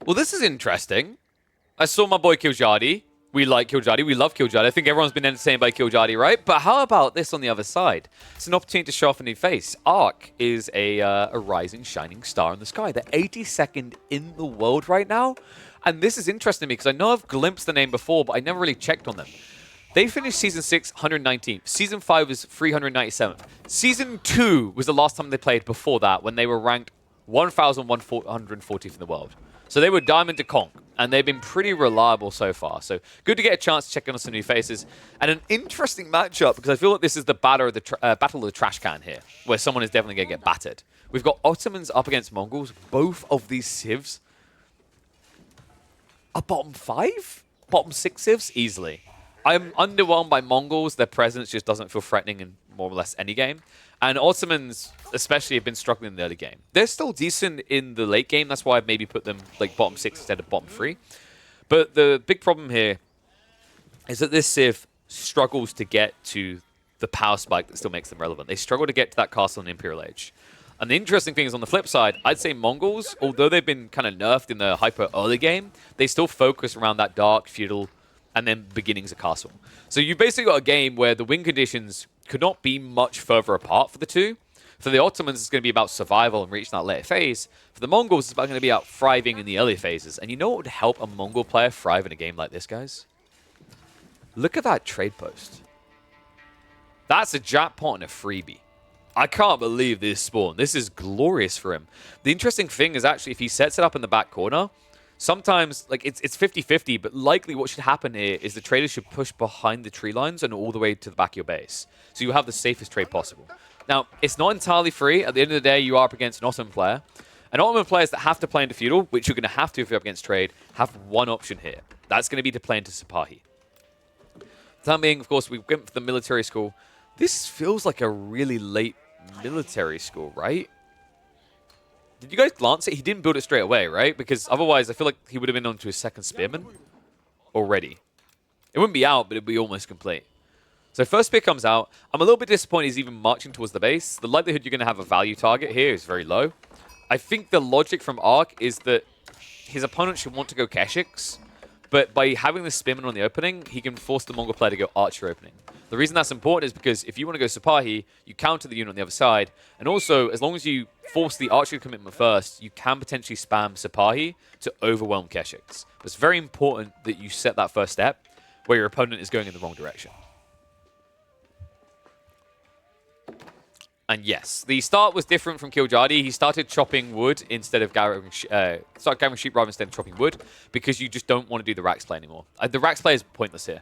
Well, this is interesting. I saw my boy Kiljadi. We like Kiljadi. We love Kiljadi. I think everyone's been entertained by Kiljadi, right? But how about this on the other side? It's an opportunity to show off a new face. Arc is a rising, shining star in the sky. They're 82nd in the world right now. And this is interesting to me because I know I've glimpsed the name before, but I never really checked on them. They finished Season 6, 119th. Season 5 was 397th. Season 2 was the last time they played before that, when they were ranked 1,140th in the world. So they were Diamond to Conk, and they've been pretty reliable so far. So good to get a chance to check on some new faces. And an interesting matchup, because I feel like this is the battle of the trash can here, where someone is definitely going to get battered. We've got Ottomans up against Mongols. Both of these civs are bottom 5? Bottom 6 civs? Easily. I'm underwhelmed by Mongols. Their presence just doesn't feel threatening in more or less any game. And Ottomans, especially, have been struggling in the early game. They're still decent in the late game. That's why I've maybe put them like bottom 6 instead of bottom 3. But the big problem here is that this Civ struggles to get to the power spike that still makes them relevant. They struggle to get to that castle in Imperial Age. And the interesting thing is, on the flip side, I'd say Mongols, although they've been kind of nerfed in the hyper early game, they still focus around that dark, feudal, and then beginnings of castle. So you've basically got a game where the win conditions could not be much further apart for the two. For the Ottomans, it's going to be about survival and reaching that later phase. For the Mongols, it's going to be about thriving in the early phases. And you know what would help a Mongol player thrive in a game like this, guys? Look at that trade post. That's a jackpot and a freebie. I can't believe this spawn. This is glorious for him. The interesting thing is actually if he sets it up in the back corner, sometimes like it's 50-50, but likely what should happen here is the traders should push behind the tree lines and all the way to the back of your base. So you have the safest trade possible. Now, it's not entirely free. At the end of the day, you are up against an Ottoman player. And Ottoman players that have to play into Feudal, which you're going to have to if you're up against trade, have one option here. That's going to be to play into Sipahi. That being, of course, we went for the military school. This feels like a really late military school, right? Did you guys glance at it? He didn't build it straight away, right? Because otherwise, I feel like he would have been onto his second spearman already. It wouldn't be out, but it'd be almost complete. So first spear comes out. I'm a little bit disappointed he's even marching towards the base. The likelihood you're going to have a value target here is very low. I think the logic from Arc is that his opponent should want to go Keshiks, but by having the spearman on the opening, he can force the Mongol player to go archer opening. The reason that's important is because if you want to go Sipahi, you counter the unit on the other side. And also, as long as you force the archery commitment first, you can potentially spam Sipahi to overwhelm Keshiks. It's very important that you set that first step where your opponent is going in the wrong direction. And yes, the start was different from Kiljadi. He started chopping wood instead of gathering sheep rather instead of chopping wood because you just don't want to do the Rax play anymore. The Rax play is pointless here.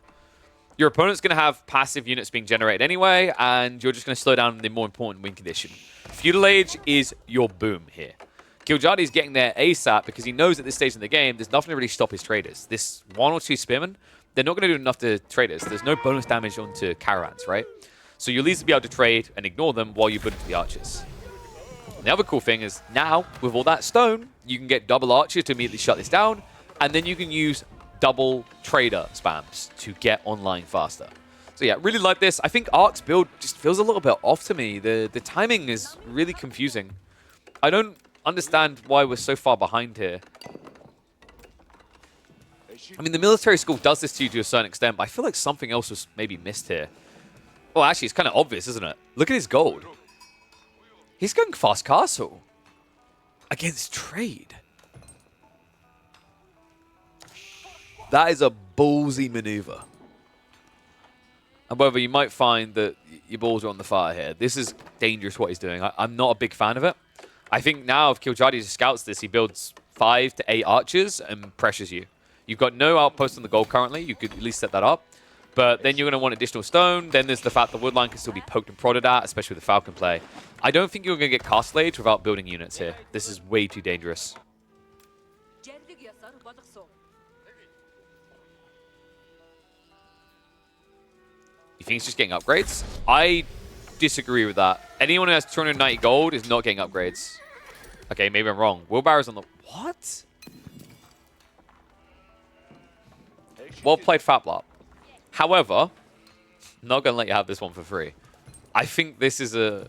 Your opponent's going to have passive units being generated anyway, and you're just going to slow down the more important win condition. Feudal Age is your boom here. Kiljadi's getting there ASAP because he knows at this stage in the game, there's nothing to really stop his traders. This 1 or 2 spearmen, they're not going to do enough to traders. There's no bonus damage onto caravans, right? So you'll at least be able to trade and ignore them while you put into the archers. And the other cool thing is now, with all that stone, you can get double archers to immediately shut this down, and then you can use double trader spams to get online faster. So yeah, really like this. I think Arc's build just feels a little bit off to me. The timing is really confusing. I don't understand why we're so far behind here. I mean, the military school does this to you to a certain extent, but I feel like something else was maybe missed here. Well, actually, it's kind of obvious, isn't it? Look at his gold. He's going fast castle against trade. That is a ballsy maneuver. However, you might find that your balls are on the fire here. This is dangerous what he's doing. I'm not a big fan of it. I think now if Kiljadi scouts this, he builds 5 to 8 archers and pressures you. You've got no outpost on the gold currently. You could at least set that up. But then you're going to want additional stone. Then there's the fact the woodline can still be poked and prodded at, especially with the falcon play. I don't think you're going to get castle age without building units here. This is way too dangerous. You think he's just getting upgrades? I disagree with that. Anyone who has 290 gold is not getting upgrades. Okay, maybe I'm wrong. Wheelbarrow's on the... What? Well played, Faplop. However, I'm not going to let you have this one for free. I think this is a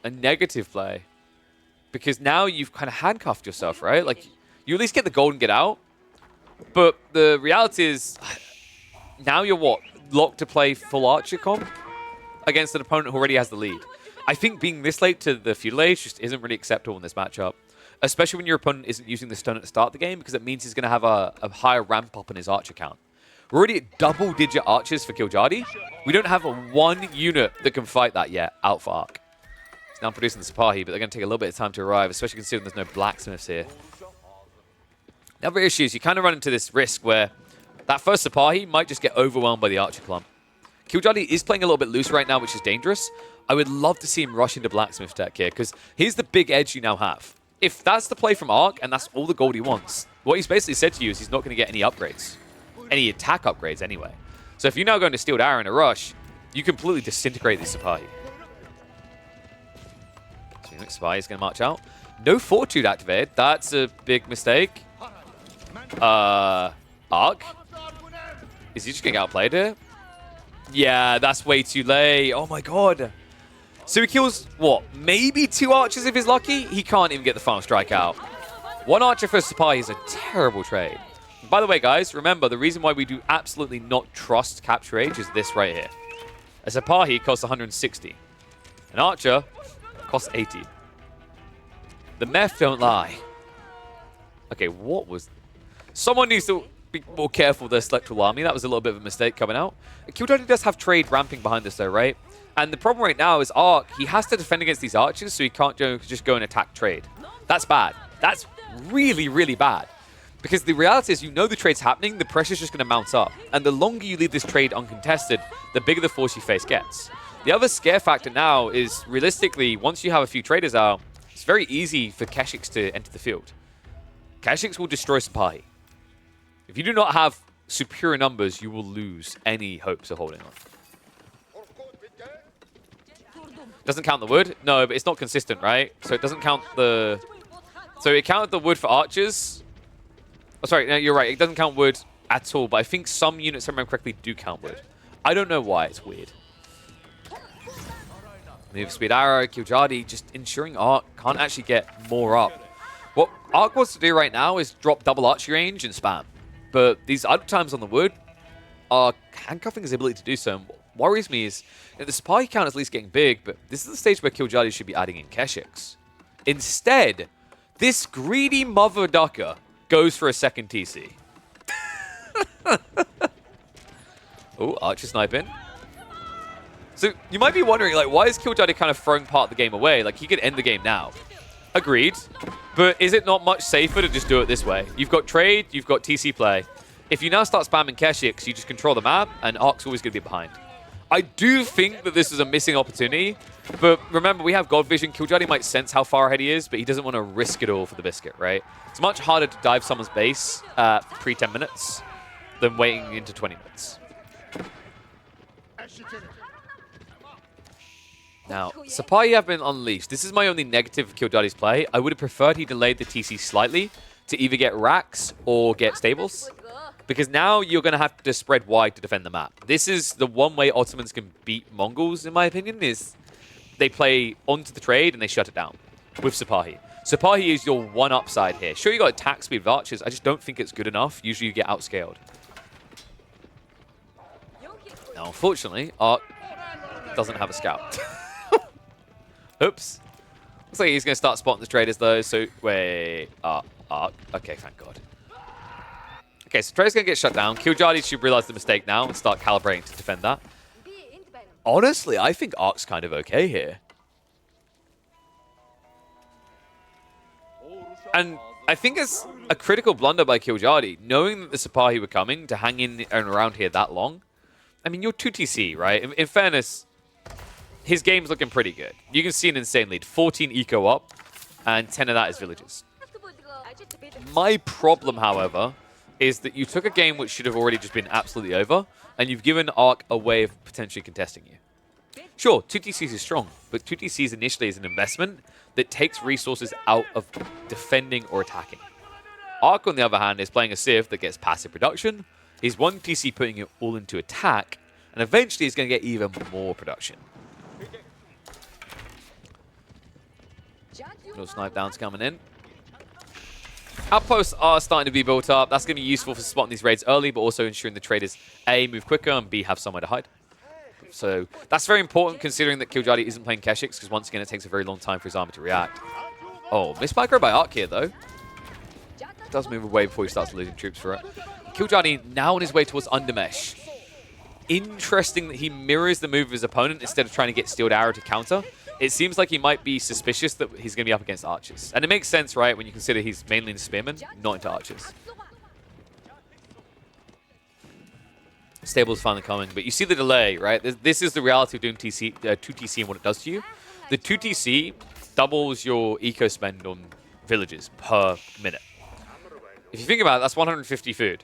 negative play. Because now you've kind of handcuffed yourself, right? Like, you at least get the gold and get out. But the reality is, now you're what? Locked to play full Archer comp against an opponent who already has the lead. I think being this late to the Feudal Age just isn't really acceptable in this matchup. Especially when your opponent isn't using the stone at the start of the game, because it means he's going to have a higher ramp up in his Archer count. We're already at double-digit Archers for Killjadi. We don't have one unit that can fight that yet out for Arc. He's now producing the Sipahi, but they're going to take a little bit of time to arrive, especially considering there's no blacksmiths here. The other issue is you kind of run into this risk where that first Sipahi might just get overwhelmed by the Archer clump. Killjadi is playing a little bit loose right now, which is dangerous. I would love to see him rush into blacksmith tech here, because here's the big edge you now have. If that's the play from Arc, and that's all the gold he wants, what he's basically said to you is he's not going to get any upgrades. Any attack upgrades, anyway. So if you're now going to Steeled Arrow in a rush, you completely disintegrate the Sipahi. So the next Sipahi is going to march out. No Fortitude activated. That's a big mistake. Arc? Is he just going to get outplayed here? Yeah, that's way too late. Oh my god. So he kills, what, maybe 2 archers if he's lucky? He can't even get the final strike out. 1 archer for Sipahi is a terrible trade. And by the way, guys, remember, the reason why we do absolutely not trust Capture Age is this right here. A Sipahi costs 160. An archer costs 80. The meth don't lie. Okay, what was... Someone needs to be more careful with their Selectoral Army. That was a little bit of a mistake coming out. Killjadi does have trade ramping behind us though, right? And the problem right now is Arc, he has to defend against these archers, so he can't just go and attack trade. That's bad. That's really, really bad. Because the reality is, you know the trade's happening, the pressure's just going to mount up. And the longer you leave this trade uncontested, the bigger the force you face gets. The other scare factor now is, realistically, once you have a few traders out, it's very easy for Keshiks to enter the field. Keshiks will destroy Sipahi. If you do not have superior numbers, you will lose any hopes of holding on. Doesn't count the wood? No, but it's not consistent, right? So it doesn't count the... So it counted the wood for archers. Oh, sorry, no, you're right. It doesn't count wood at all, but I think some units, if I remember correctly, do count wood. I don't know why. It's weird. Move speed arrow, Killjadi, just ensuring Arc can't actually get more up. What Arc wants to do right now is drop double archery range and spam. But these other times on the wood are handcuffing his ability to do so. And what worries me is the Sipahi count is at least getting big, but this is the stage where Killjadi should be adding in Keshiks. Instead, this greedy mother ducker goes for a second TC. Oh, archer sniping. So you might be wondering, like, why is Killjadi kind of throwing part of the game away? Like, he could end the game now. Agreed. But is it not much safer to just do it this way? You've got trade, you've got TC play. If you now start spamming Keshiks, you just control the map, and Arc's always going to be behind. I do think that this is a missing opportunity, but remember, we have God Vision. Killjadi might sense how far ahead he is, but he doesn't want to risk it all for the biscuit, right? It's much harder to dive someone's base pre-10 minutes than waiting into 20 minutes. Now, Sipahi have been unleashed. This is my only negative of Killjadi's play. I would have preferred he delayed the TC slightly to either get racks or get stables. Because now you're going to have to spread wide to defend the map. This is the one way Ottomans can beat Mongols, in my opinion, is they play onto the trade and they shut it down with Sipahi. Sipahi is your one upside here. Sure, you got attack speed with archers. I just don't think it's good enough. Usually you get outscaled. Now, unfortunately, Arc doesn't have a scout. Oops. Looks like he's going to start spotting the traders, though. So, wait. Arc. Okay, thank God. Okay, so Trade's going to get shut down. Killjadi should realize the mistake now and start calibrating to defend that. Honestly, I think Arc's kind of okay here. And I think it's a critical blunder by Killjadi, knowing that the Sipahi were coming to hang in and around here that long. I mean, you're 2TC, right? In fairness, his game's looking pretty good. You can see an insane lead. 14 eco up, and 10 of that is villages. My problem, however, is that you took a game which should have already just been absolutely over, and you've given Arc a way of potentially contesting you. Sure, 2TCs is strong, but 2TCs initially is an investment that takes resources out of defending or attacking. Arc, on the other hand, is playing a Civ that gets passive production. He's one TC putting it all into attack, and eventually he's going to get even more production. Little snipe downs coming in. Outposts are starting to be built up. That's going to be useful for spotting these raids early, but also ensuring the traders, A, move quicker, and B, have somewhere to hide. So that's very important considering that Killjadi isn't playing Keshix, because once again, it takes a very long time for his army to react. Oh, missed micro by Arc here, though. Does move away before he starts losing troops for it. Killjadi now on his way towards Undermesh. Interesting that he mirrors the move of his opponent instead of trying to get Steeled Arrow to counter. It seems like he might be suspicious that he's going to be up against archers. And it makes sense, right, when you consider he's mainly into spearmen, not into archers. Stable's finally coming, but you see the delay, right? This is the reality of doing 2TC and what it does to you. The 2TC doubles your eco spend on villages per minute. If you think about it, that's 150 food.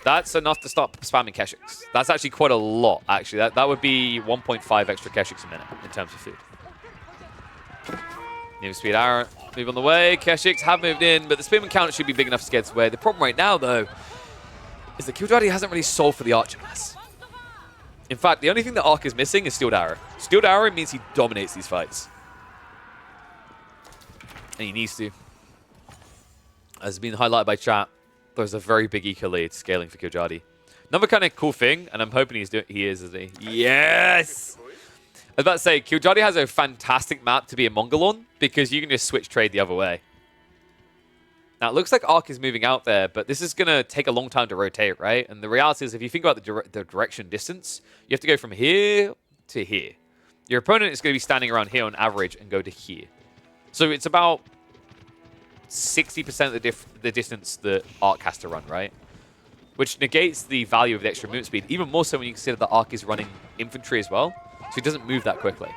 That's enough to stop spamming Keshix. That's actually quite a lot, actually. That would be 1.5 extra Keshix a minute in terms of food. New speed arrow, move on the way. Keshix have moved in, but the spearman count should be big enough to scare this away. The problem right now, though, is that Killjadi hasn't really solved for the archer mass. In fact, the only thing that Arc is missing is Steeled Arrow. Steeled Arrow means he dominates these fights. And he needs to. As been highlighted by chat, there's a very big eco lead scaling for Killjadi. Another kind of cool thing, and I'm hoping he is, isn't he? Yes! I was about to say, Killjadi has a fantastic map to be a Mongol on, because you can just switch trade the other way. Now, it looks like Arc is moving out there, but this is going to take a long time to rotate, right? And the reality is, if you think about the direction distance, you have to go from here to here. Your opponent is going to be standing around here on average and go to here. So it's about 60% of the distance that Arc has to run, right? Which negates the value of the extra movement speed, even more so when you consider that Arc is running infantry as well, so he doesn't move that quickly.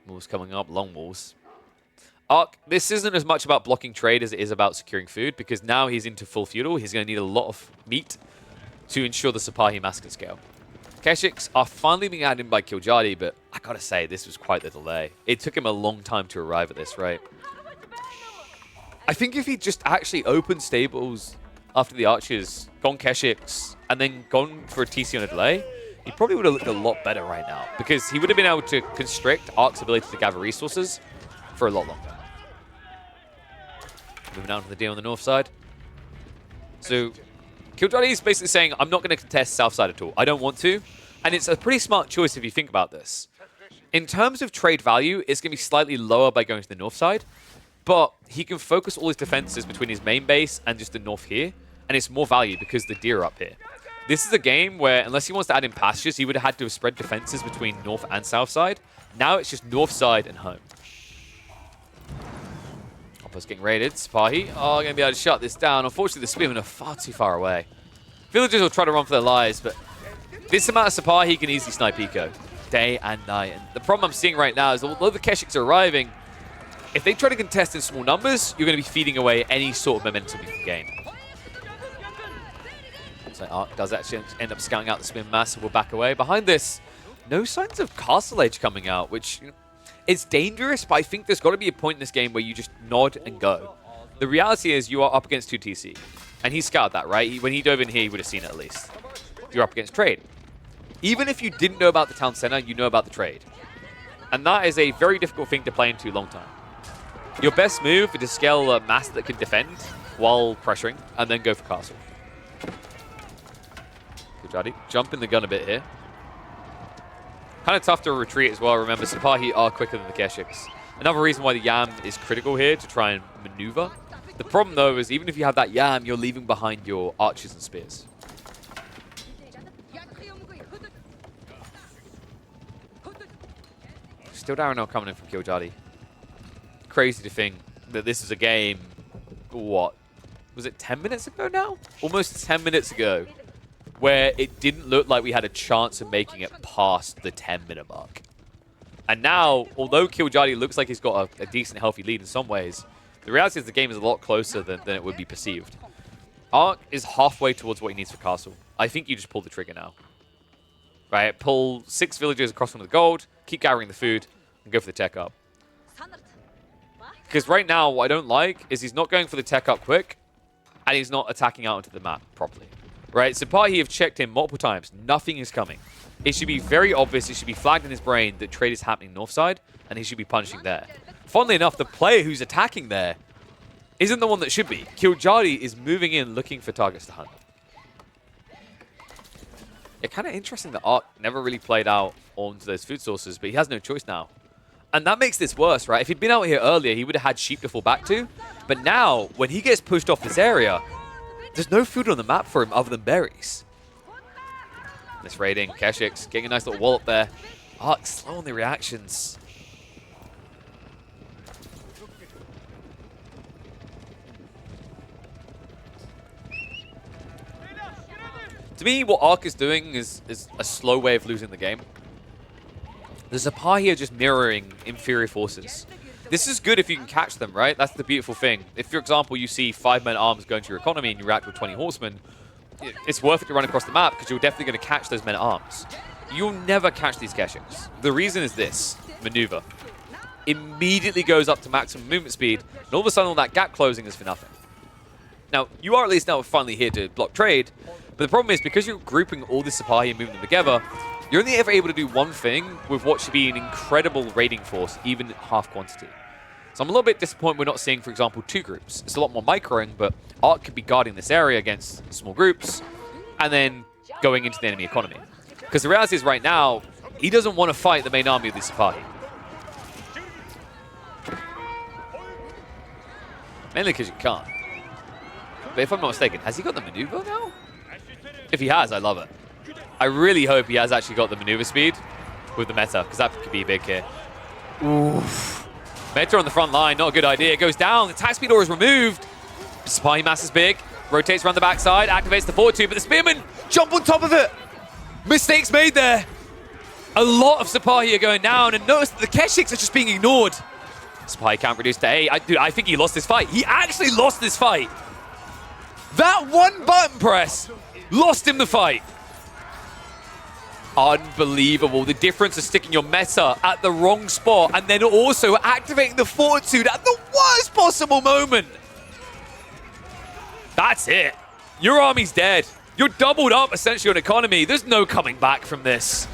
Walls coming up, long walls. Arc, this isn't as much about blocking trade as it is about securing food, because now he's into full feudal. He's going to need a lot of meat to ensure the Sipahi mass can scale. Keshix are finally being added in by Killjadi, but I gotta say, this was quite the delay. It took him a long time to arrive at this, right? I think if he just actually opened stables after the archers, gone Keshix, and then gone for a TC on a delay, he probably would have looked a lot better right now, because he would have been able to constrict Arc's ability to gather resources for a lot longer. Moving down to the deal on the north side. So Killjadi is basically saying, I'm not going to contest south side at all. I don't want to. And it's a pretty smart choice if you think about this. In terms of trade value, it's going to be slightly lower by going to the north side. But he can focus all his defenses between his main base and just the north here. And it's more value because the deer are up here. This is a game where, unless he wants to add in pastures, he would have had to have spread defenses between north and south side. Now it's just north side and home. Hopper's getting raided. Sipahi are going to be able to shut this down. Unfortunately, the spearmen are far too far away. Villagers will try to run for their lives, but this amount of Sipahi can easily snipe eco day and night. And the problem I'm seeing right now is, although the Keshiks are arriving, if they try to contest in small numbers, you're going to be feeding away any sort of momentum you can gain. So Arc does actually end up scouting out the spearman mass, so we'll back away. Behind this, no signs of Castle Age coming out, which it's dangerous, but I think there's got to be a point in this game where you just nod and go. The reality is you are up against 2TC. And he scouted that, right? When he dove in here, he would have seen it at least. You're up against trade. Even if you didn't know about the town center, you know about the trade. And that is a very difficult thing to play into long time. Your best move is to scale a mass that can defend while pressuring, and then go for castle. Killjadi jumping the gun a bit here. Kind of tough to retreat as well. Remember, Sipahi are quicker than the Keshiks. Another reason why the Yam is critical here to try and maneuver. The problem, though, is even if you have that Yam, you're leaving behind your archers and spears. Still down now coming in from Killjadi. Crazy to think that this is a game, what? Was it 10 minutes ago now? Almost 10 minutes ago, where it didn't look like we had a chance of making it past the 10-minute mark. And now, although Killjadi looks like he's got a decent, healthy lead in some ways, the reality is the game is a lot closer than it would be perceived. Arc is halfway towards what he needs for castle. I think you just pull the trigger now. Right, pull 6 villagers across from the gold, keep gathering the food, and go for the tech up. Because right now, what I don't like is he's not going for the tech up quick, and he's not attacking out into the map properly. right? Sipahi have checked in multiple times. Nothing is coming. It should be very obvious. It should be flagged in his brain that trade is happening north side, and he should be punching there. Funnily enough, the player who's attacking there isn't the one that should be. Killjadi is moving in looking for targets to hunt. It's kind of interesting that Arc never really played out onto those food sources, but he has no choice now. And that makes this worse, right? If he'd been out here earlier, he would have had sheep to fall back to. But now, when he gets pushed off this area, there's no food on the map for him other than berries. This raiding, Keshik's getting a nice little wallop there. Arc slow on the reactions. To me, what Arc is doing is a slow way of losing the game. The Sipahi are just mirroring inferior forces. This is good if you can catch them, right? That's the beautiful thing. If, for example, you see 5-man arms going to your economy and you react with 20 horsemen, it's worth it to run across the map because you're definitely going to catch those men-at-arms. You'll never catch these Keshiks. The reason is this. Maneuver. Immediately goes up to maximum movement speed, and all of a sudden all that gap closing is for nothing. Now, you are at least now finally here to block trade, but the problem is because you're grouping all the Sipahi and moving them together, you're only ever able to do one thing with what should be an incredible raiding force, even at half quantity. So I'm a little bit disappointed we're not seeing, for example, 2 groups. It's a lot more microing, but Arc could be guarding this area against small groups and then going into the enemy economy. Because the reality is right now, he doesn't want to fight the main army of the Sipahi. Mainly because you can't. But if I'm not mistaken, has he got the maneuver now? If he has, I love it. I really hope he has actually got the maneuver speed with the meta, because that could be big here. Oof. Meta on the front line, not a good idea. It goes down, the attack speed ore is removed. Sipahi mass is big, rotates around the backside, activates the forward 2, but the spearmen jump on top of it. Mistakes made there. A lot of Sipahi are going down, and notice that the Keshiks are just being ignored. Sipahi can't reduce to 8. Dude, I think he lost this fight. He actually lost this fight. That one button press lost him the fight. Unbelievable. The difference of sticking your meta at the wrong spot and then also activating the fortitude at the worst possible moment. That's it. Your army's dead. You're doubled up essentially on economy. There's no coming back from this.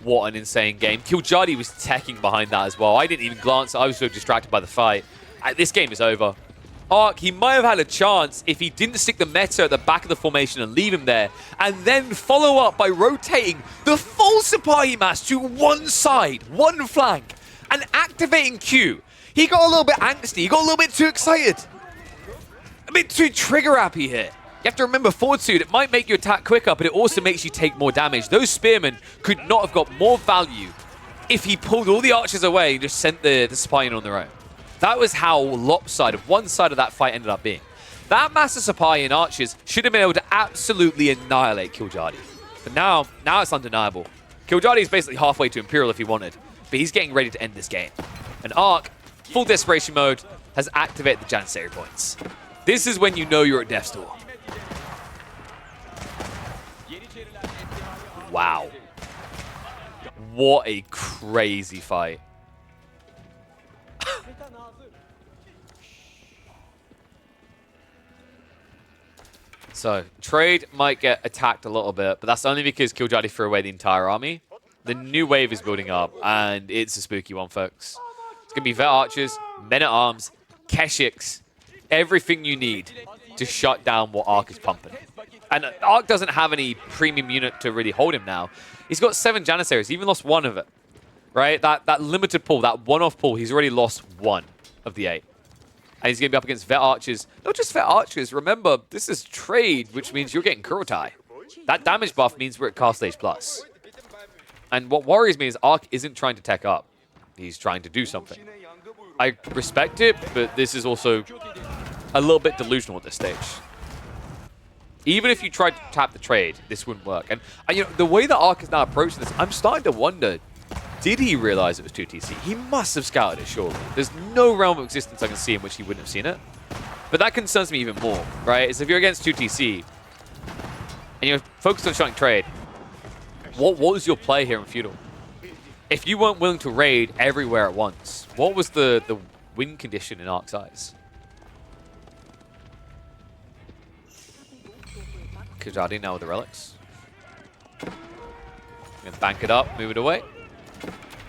What an insane game. Killjadi was teching behind that as well. I didn't even glance. I was so distracted by the fight. This game is over. Arc, he might have had a chance if he didn't stick the meta at the back of the formation and leave him there, and then follow up by rotating the full Sipahi mass to one side, one flank, and activating Q. He got a little bit angsty. He got a little bit too excited. A bit too trigger-happy here. You have to remember fortitude. It might make you attack quicker, but it also makes you take more damage. Those spearmen could not have got more value if he pulled all the archers away and just sent the Sipahi in on their own. That was how lopsided one side of that fight ended up being. That mass of Sipahi and archers should have been able to absolutely annihilate Killjadi. But now it's undeniable. Killjadi is basically halfway to Imperial if he wanted, but he's getting ready to end this game. And Arc, full desperation mode, has activated the Janissary points. This is when you know you're at death's door. Wow. What a crazy fight. So, trade might get attacked a little bit, but that's only because Killjadi threw away the entire army. The new wave is building up, and it's a spooky one, folks. It's going to be vet archers, men-at-arms, Keshiks, everything you need to shut down what Arc is pumping. And Arc doesn't have any premium unit to really hold him now. He's got 7 Janissaries. He even lost 1 of it, right? That limited pull, that one-off pull, he's already lost 1 of the 8. And he's going to be up against vet archers. Not just vet archers. Remember, this is trade, which means you're getting Kurotai. That damage buff means we're at Cast Stage Plus. And what worries me is Arc isn't trying to tech up. He's trying to do something. I respect it, but this is also a little bit delusional at this stage. Even if you tried to tap the trade, this wouldn't work. And you know, the way that Arc is now approaching this, I'm starting to wonder, did he realize it was 2TC? He must have scouted it, surely. There's no realm of existence I can see in which he wouldn't have seen it. But that concerns me even more, right? Is if you're against 2TC and you're focused on shutting trade, what was your play here in Feudal? If you weren't willing to raid everywhere at once, what was the win condition in Arc's eyes? Kajadi now with the relics. Gonna bank it up, move it away.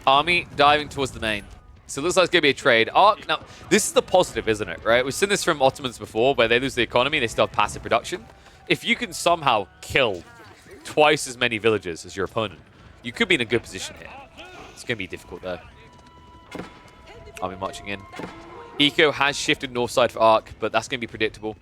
Army diving towards the main. So it looks like it's going to be a trade. Arc, now, this is the positive, isn't it, right? We've seen this from Ottomans before, where they lose the economy, they still have passive production. If you can somehow kill twice as many villagers as your opponent, you could be in a good position here. It's going to be difficult, though. Army marching in. Eco has shifted north side for Arc, but that's going to be predictable.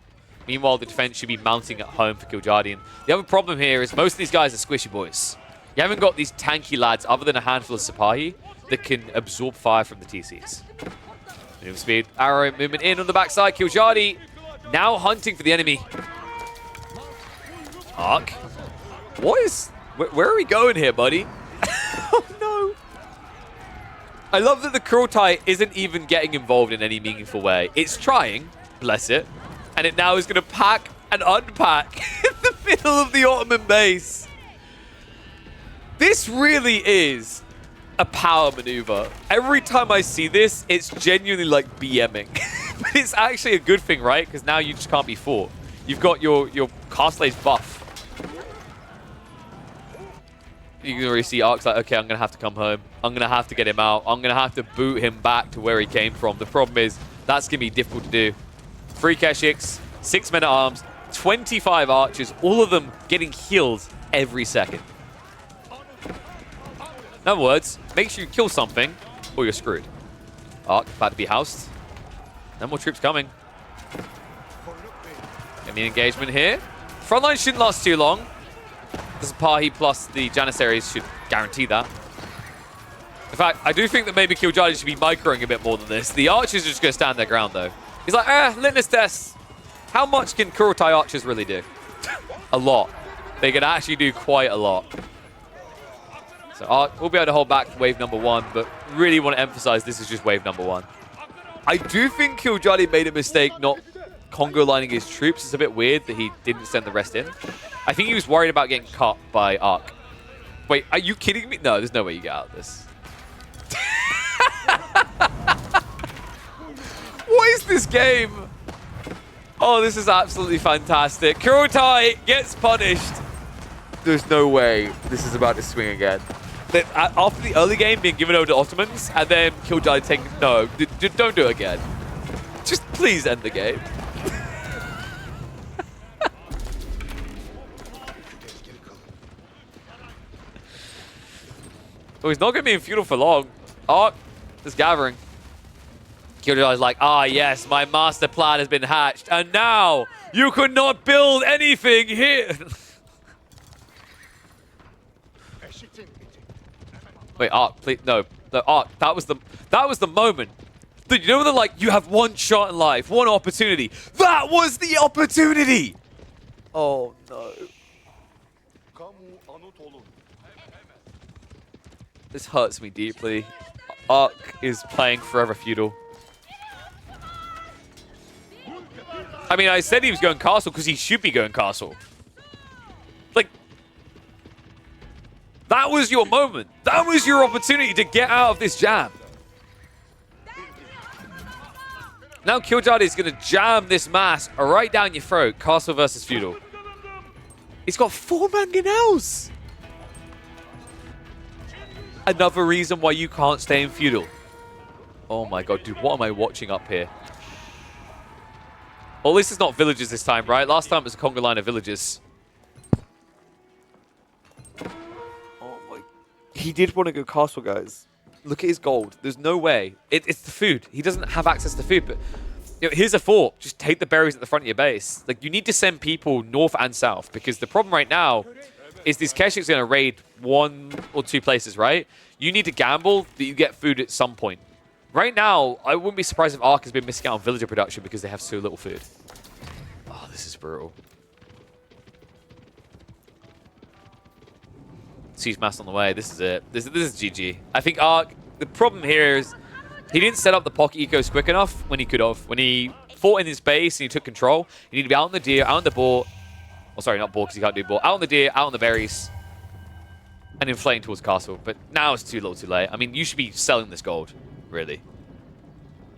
Meanwhile, the defense should be mounting at home for Kiljardian. The other problem here is most of these guys are squishy boys. You haven't got these tanky lads, other than a handful of Sipahi, that can absorb fire from the TCs. Move speed, arrow movement in on the backside. Kiljardi now hunting for the enemy. Arc. What is... Where are we going here, buddy? Oh, no. I love that the Kurultai isn't even getting involved in any meaningful way. It's trying, bless it, and it now is going to pack and unpack in the middle of the Ottoman base. This really is a power maneuver. Every time I see this, it's genuinely like BMing. But it's actually a good thing, right? Because now you just can't be fought. You've got your Castle's buff. You can already see Arc's like, okay, I'm going to have to come home. I'm going to have to get him out. I'm going to have to boot him back to where he came from. The problem is, that's going to be difficult to do. 3 Keshiks, 6 men-at-arms, 25 archers, all of them getting healed every second. In other words, make sure you kill something, or you're screwed. Arc about to be housed. No more troops coming. Enemy engagement here. Frontline shouldn't last too long. The Sipahi plus the Janissaries should guarantee that. In fact, I do think that maybe Kiljardi should be microing a bit more than this. The archers are just going to stand their ground, though. He's like, litmus test. How much can Kurultai archers really do? A lot. They can actually do quite a lot. So Arc will be able to hold back wave number 1, but really want to emphasize this is just wave number 1. I do think Kiljardi made a mistake not Congo lining his troops. It's a bit weird that he didn't send the rest in. I think he was worried about getting cut by Arc. Wait, are you kidding me? No, there's no way you get out of this. What is this game? Oh, this is absolutely fantastic. Kurultai gets punished. There's no way this is about to swing again. After the early game being given over to Ottomans, and then Kiljardi taking... No, don't do it again. Just please end the game. Oh, he's not going to be in Feudal for long. Oh, just gathering. Kiljardi's like, yes, my master plan has been hatched, and now you could not build anything here. Wait, Arc, please, no, Arc, that was the moment. Dude, you know when they're like, you have one shot in life, one opportunity. That was the opportunity. Oh no. This hurts me deeply. Arc is playing forever Feudal. I mean, I said he was going castle because he should be going castle. Like, that was your moment. That was your opportunity to get out of this jam. Now Kiljardi is going to jam this mass right down your throat. Castle versus Feudal. He's got 4 mangonels. Another reason why you can't stay in Feudal. Oh my god, dude, what am I watching up here? Well, this is not villages this time, right? Last time it was a Congo line of villages. Oh my... He did want to go castle, guys. Look at his gold. There's no way. It's the food. He doesn't have access to food, but... You know, here's a fort. Just take the berries at the front of your base. Like, you need to send people north and south, because the problem right now is these Keshik's going to raid 1 or 2 places, right? You need to gamble that you get food at some point. Right now, I wouldn't be surprised if Arc has been missing out on villager production because they have so little food. Oh, this is brutal. Siege mass on the way. This is it. This is GG. I think Arc, the problem here is he didn't set up the pocket ecos quick enough when he could have. When he fought in his base and he took control, you need to be out on the deer, out on the boar. Oh, sorry, not boar because he can't do boar. Out on the deer, out on the berries. And inflating towards castle. But now it's too little too late. I mean, you should be selling this gold, really.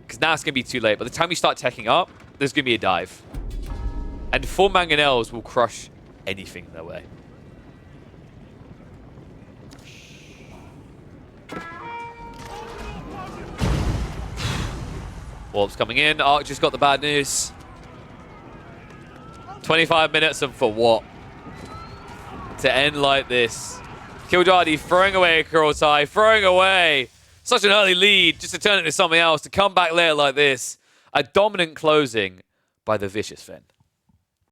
Because now it's going to be too late. By the time you start teching up, there's going to be a dive. And 4 mangonels will crush anything in their way. Warp's coming in. Arc just got the bad news. 25 minutes and for what? To end like this. Kildadi throwing away a Kurultai, throwing away such an early lead just to turn it into something else, to come back later like this. A dominant closing by the Vicious Fen.